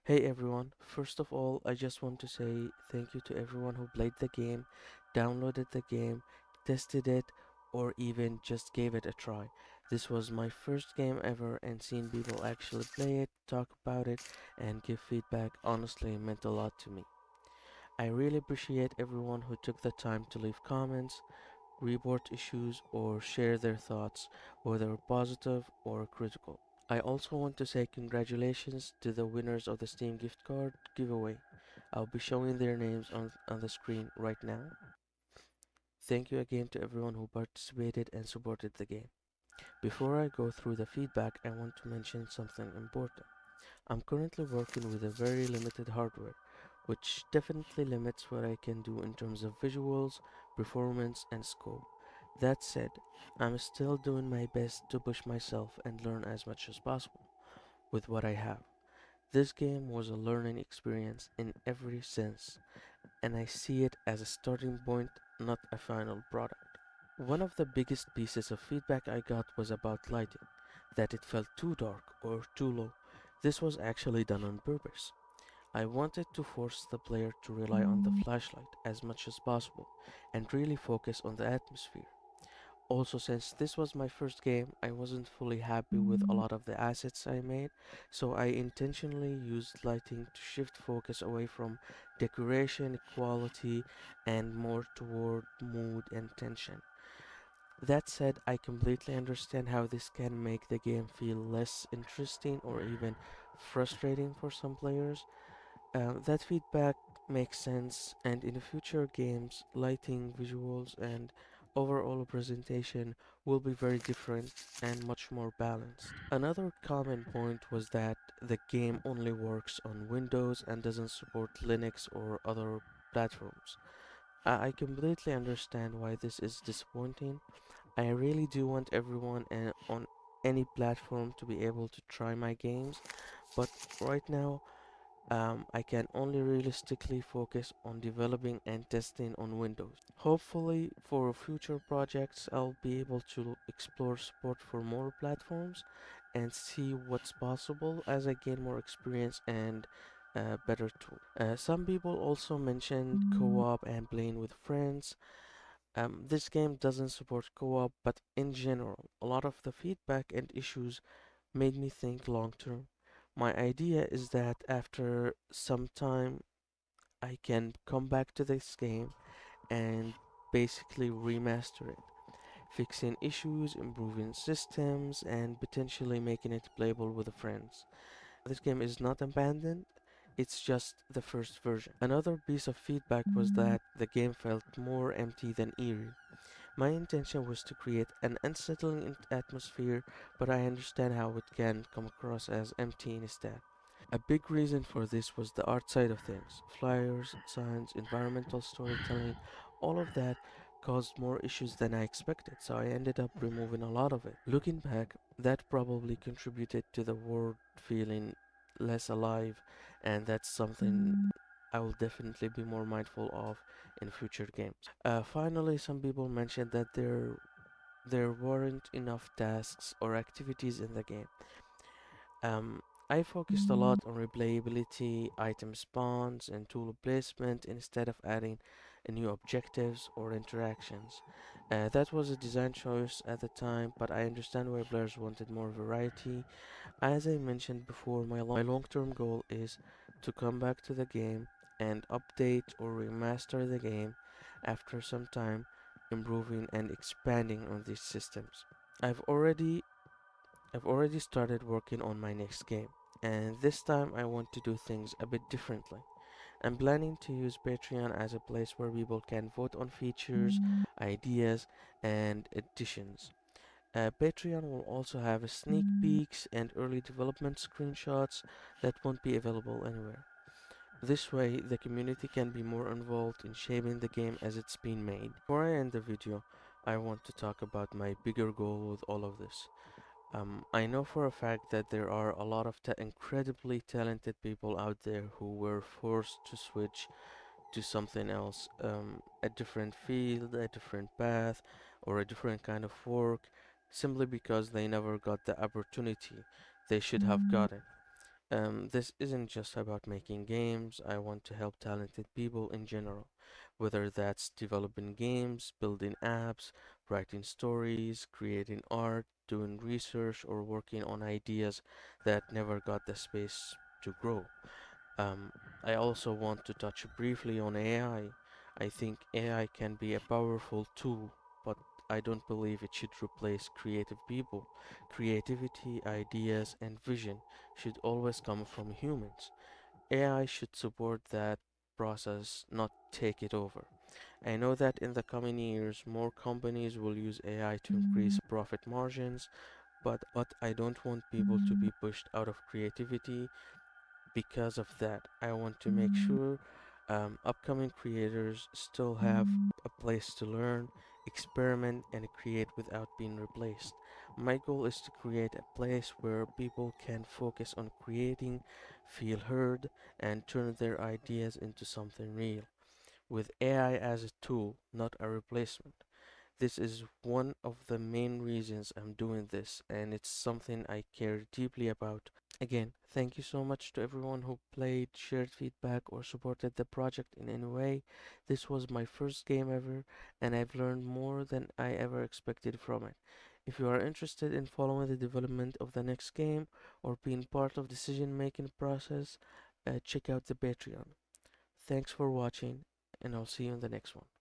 Hey everyone, first of all, I just want to say thank you to everyone who played the game, downloaded the game, tested it, or even just gave it a try. This was my first game ever, and seeing people actually play it, talk about it, and give feedback honestly meant a lot to me. I really appreciate everyone who took the time to leave comments, report issues, or share their thoughts, whether positive or critical. I also want to say congratulations to the winners of the Steam gift card giveaway. I'll be showing their names on the screen right now. Thank you again to everyone who participated and supported the game. Before I go through the feedback, I want to mention something important. I'm currently working with a very limited hardware, which definitely limits what I can do in terms of visuals, performance, and scope. That said, I'm still doing my best to push myself and learn as much as possible with what I have. This game was a learning experience in every sense, and I see it as a starting point, not a final product. One of the biggest pieces of feedback I got was about lighting, that it felt too dark or too low. This was actually done on purpose. I wanted to force the player to rely on the flashlight as much as possible and really focus on the atmosphere. Also, since this was my first game, I wasn't fully happy with a lot of the assets I made, so I intentionally used lighting to shift focus away from decoration, quality, and more toward mood and tension. That said, I completely understand how this can make the game feel less interesting or even frustrating for some players. That feedback makes sense, and in future games, lighting, visuals, and overall presentation will be very different and much more balanced. Another common point was that the game only works on Windows and doesn't support Linux or other platforms. I completely understand why this is disappointing. I really do want everyone on any platform to be able to try my games, but right now I can only realistically focus on developing and testing on Windows. Hopefully, for future projects, I'll be able to explore support for more platforms and see what's possible as I gain more experience and better tool. Some people also mentioned co-op and playing with friends. This game doesn't support co-op, but in general, a lot of the feedback and issues made me think long term. My idea is that after some time, I can come back to this game and basically remaster it, fixing issues, improving systems, and potentially making it playable with friends. This game is not abandoned, it's just the first version. Another piece of feedback was that the game felt more empty than eerie. My intention was to create an unsettling atmosphere, but I understand how it can come across as empty instead. A big reason for this was the art side of things. Flyers, signs, environmental storytelling, all of that caused more issues than I expected, so I ended up removing a lot of it. Looking back, that probably contributed to the world feeling less alive, and that's something I will definitely be more mindful of in future games. Finally, some people mentioned that there weren't enough tasks or activities in the game. Um, I focused a lot on replayability, item spawns, and tool placement instead of adding new objectives or interactions. That was a design choice at the time, but I understand why players wanted more variety. As I mentioned before, my long-term goal is to come back to the game and update or remaster the game after some time, improving and expanding on these systems. I've already I've already started working on my next game, and this time I want to do things a bit differently. I'm planning to use Patreon as a place where people can vote on features, ideas, and additions. Patreon will also have a sneak peeks and early development screenshots that won't be available anywhere. This way, the community can be more involved in shaping the game as it's being made. Before I end the video, I want to talk about my bigger goal with all of this. I know for a fact that there are a lot of incredibly talented people out there who were forced to switch to something else, a different field, a different path, or a different kind of work, simply because they never got the opportunity they should have gotten. This isn't just about making games. I want to help talented people in general, whether that's developing games, building apps, writing stories, creating art, doing research, or working on ideas that never got the space to grow. Um, I also want to touch briefly on AI. I think AI can be a powerful tool, but I don't believe it should replace creative people. Creativity, ideas, and vision should always come from humans. AI should support that process, not take it over. I know that in the coming years, more companies will use AI to increase profit margins, but I don't want people to be pushed out of creativity because of that. I want to make sure upcoming creators still have a place to learn, experiment, and create without being replaced. My goal is to create a place where people can focus on creating, feel heard, and turn their ideas into something real, with AI as a tool, not a replacement. This is one of the main reasons I'm doing this, and it's something I care deeply about. Again, thank you so much to everyone who played, shared feedback, or supported the project in any way. This was my first game ever, and I've learned more than I ever expected from it. If you are interested in following the development of the next game or being part of decision making process, check out the Patreon. Thanks for watching, and I'll see you in the next one.